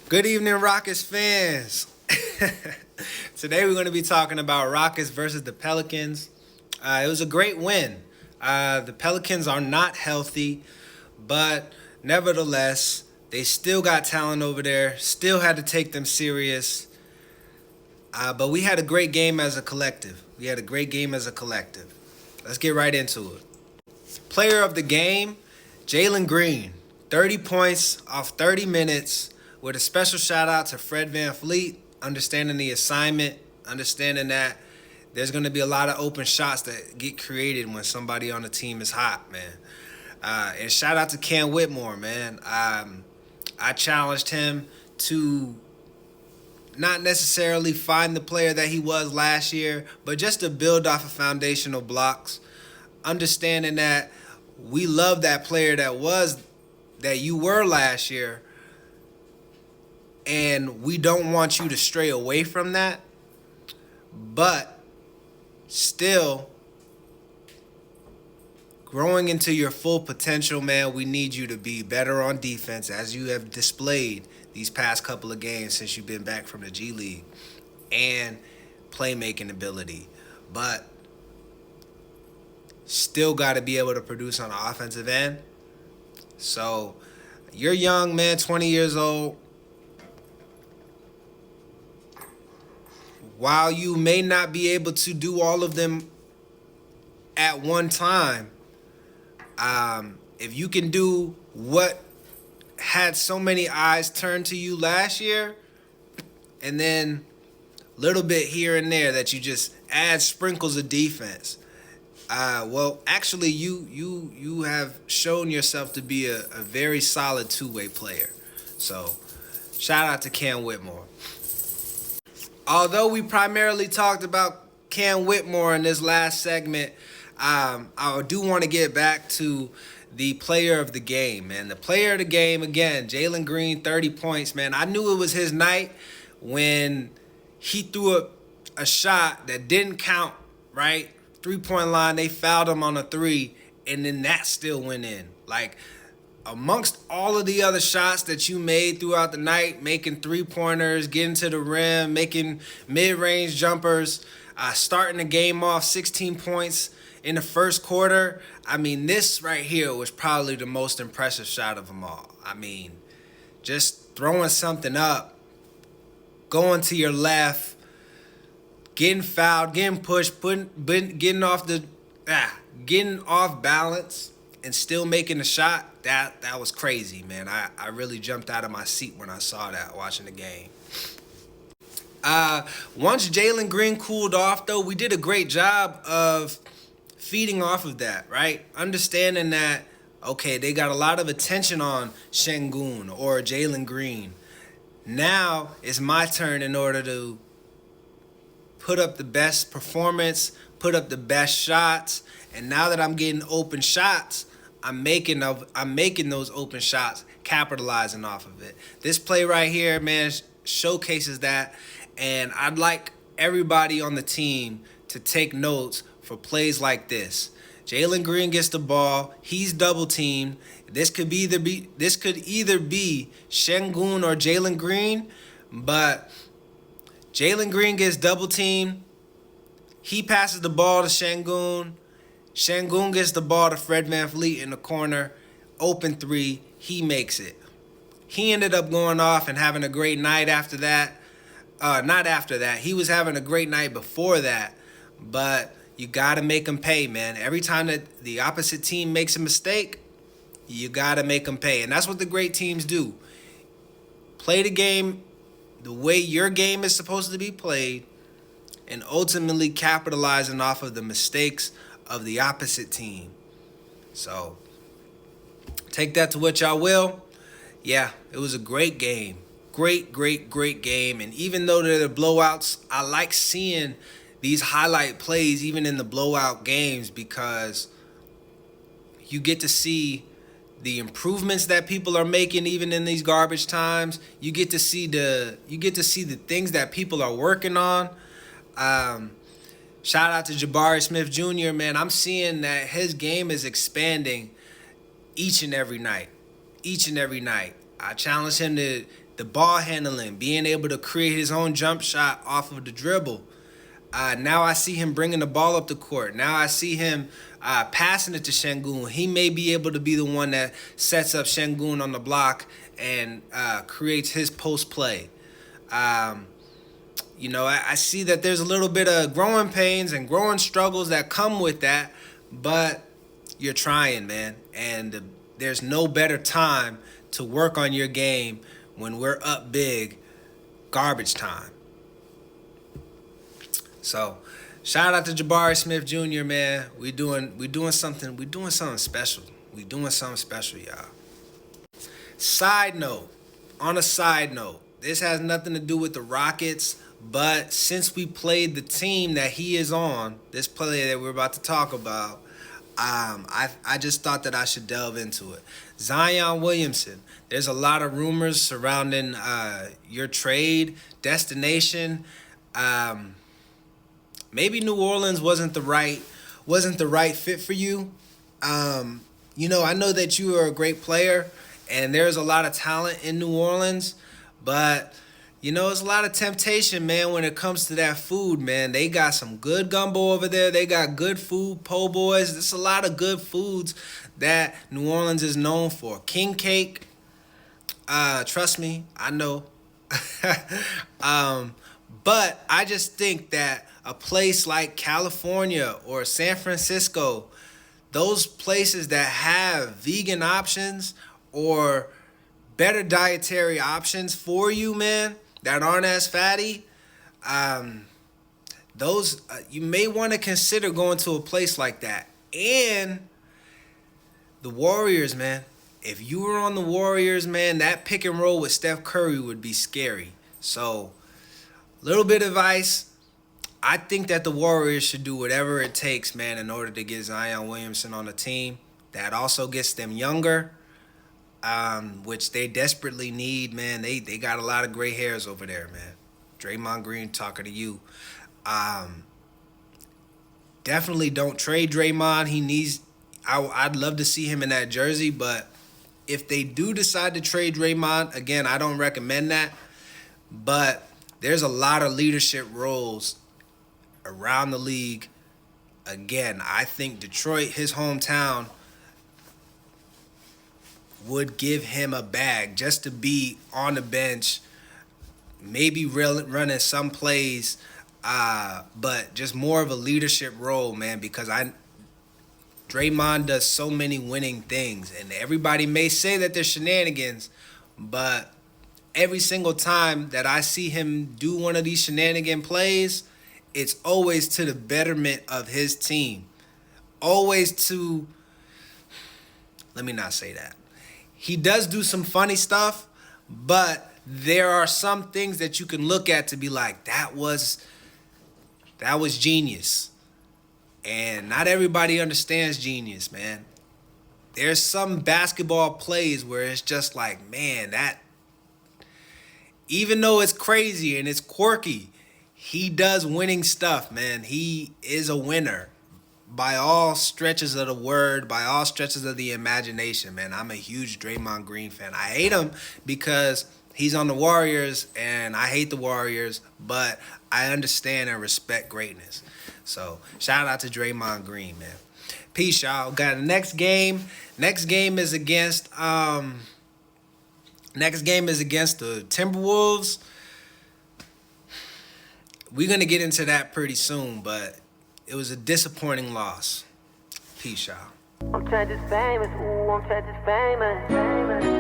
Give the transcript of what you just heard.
Good evening, Rockets fans. Today we're going to be talking about Rockets versus the Pelicans. It was a great win. The Pelicans are not healthy, but nevertheless, they still got talent over there, still had to take them serious. But we had a great game as a collective. Let's get right into it. Player of the game, Jalen Green. 30 points off 30 minutes with a special shout out to Fred VanVleet, understanding the assignment, understanding that there's going to be a lot of open shots that get created when somebody on the team is hot, man. And shout out to Cam Whitmore, man. I challenged him to not necessarily find the player that he was last year, but just to build off of foundational blocks, understanding that we love that player that you were last year, and we don't want you to stray away from that, but still growing into your full potential, man. We need you to be better on defense, as you have displayed these past couple of games since you've been back from the G League, and playmaking ability, but still got to be able to produce on the offensive end. So you're young, man, 20 years old. While you may not be able to do all of them at one time, if you can do what had so many eyes turned to you last year, and then a little bit here and there that you just add sprinkles of defense. Well, actually, you have shown yourself to be a very solid two-way player. So, shout out to Cam Whitmore. Although we primarily talked about Cam Whitmore in this last segment, I do want to get back to the player of the game, man. The player of the game, again, Jalen Green, 30 points, man. I knew it was his night when he threw a shot that didn't count, right? 3-point line, they fouled him on a three, and then that still went in. Like, amongst all of the other shots that you made throughout the night, making three-pointers, getting to the rim, making mid-range jumpers, starting the game off 16 points in the first quarter, I mean, this right here was probably the most impressive shot of them all. I mean, just throwing something up, going to your left, getting fouled, getting pushed, getting off balance, and still making a shot. That was crazy, man. I really jumped out of my seat when I saw that watching the game. Once Jalen Green cooled off, though, we did a great job of feeding off of that, right? Understanding that, okay, they got a lot of attention on Şengün or Jalen Green. Now it's my turn in order to put up the best performance, put up the best shots, and now that I'm getting open shots, I'm making those open shots, capitalizing off of it. This play right here, man, showcases that, and I'd like everybody on the team to take notes for plays like this. Jalen Green gets the ball, he's double teamed. This could either be Şengün or Jalen Green, but Jalen Green gets double teamed. He passes the ball to Şengün. Şengün gets the ball to Fred VanVleet in the corner. Open three. He makes it. He ended up going off and having a great night after that. Not after that. He was having a great night before that. But you got to make him pay, man. Every time that the opposite team makes a mistake, you got to make them pay. And that's what the great teams do. Play the game the way your game is supposed to be played, and ultimately capitalizing off of the mistakes of the opposite team. So take that to what y'all will. Yeah, it was a great game. Great game. And even though they're the blowouts, I like seeing these highlight plays even in the blowout games, because you get to see the improvements that people are making even in these garbage times. You get to see the things that people are working on. Shout out to Jabari Smith Jr., man. I'm seeing that his game is expanding each and every night. I challenge him to the ball handling, being able to create his own jump shot off of the dribble. Now I see him bringing the ball up the court. Now I see him passing it to Şengün. He may be able to be the one that sets up Şengün on the block and creates his post play. I see that there's a little bit of growing pains and growing struggles that come with that, but you're trying, man. And there's no better time to work on your game when we're up big, garbage time. So, shout out to Jabari Smith Jr., man. We doing something special. We doing something special, y'all. On a side note, this has nothing to do with the Rockets, but since we played the team that he is on, this player that we're about to talk about, I just thought that I should delve into it. Zion Williamson. There's a lot of rumors surrounding your trade destination. Maybe New Orleans wasn't the right fit for you. I know that you are a great player, and there's a lot of talent in New Orleans, but it's a lot of temptation, man, when it comes to that food, man. They got some good gumbo over there. They got good food, po' boys. There's a lot of good foods that New Orleans is known for. King cake, trust me, I know. But I just think that a place like California or San Francisco, those places that have vegan options or better dietary options for you, man, that aren't as fatty, those you may want to consider going to a place like that. And the Warriors, man. If you were on the Warriors, man, that pick and roll with Steph Curry would be scary. So, little bit of advice. I think that the Warriors should do whatever it takes, man, in order to get Zion Williamson on the team. That also gets them younger, which they desperately need, man. They got a lot of gray hairs over there, man. Draymond Green talking to you. Definitely don't trade Draymond. I'd love to see him in that jersey, but if they do decide to trade Draymond, again, I don't recommend that. But there's a lot of leadership roles around the league. Again, I think Detroit, his hometown, would give him a bag just to be on the bench, maybe running some plays, but just more of a leadership role, man, because Draymond does so many winning things, and everybody may say that they're shenanigans, but every single time that I see him do one of these shenanigan plays, it's always to the betterment of his team. Let me not say that. He does do some funny stuff, but there are some things that you can look at to be like, that was genius. And not everybody understands genius, man. There's some basketball plays where it's just like, man, that, even though it's crazy and it's quirky, he does winning stuff, man. He is a winner by all stretches of the word, by all stretches of the imagination, man. I'm a huge Draymond Green fan. I hate him because he's on the Warriors, and I hate the Warriors, but I understand and respect greatness. So, shout out to Draymond Green, man. Peace, y'all. Got the next game. Next game is against the Timberwolves. We're going to get into that pretty soon, but it was a disappointing loss. Peace, y'all. I'm trying to famous, ooh, I'm trying to famous.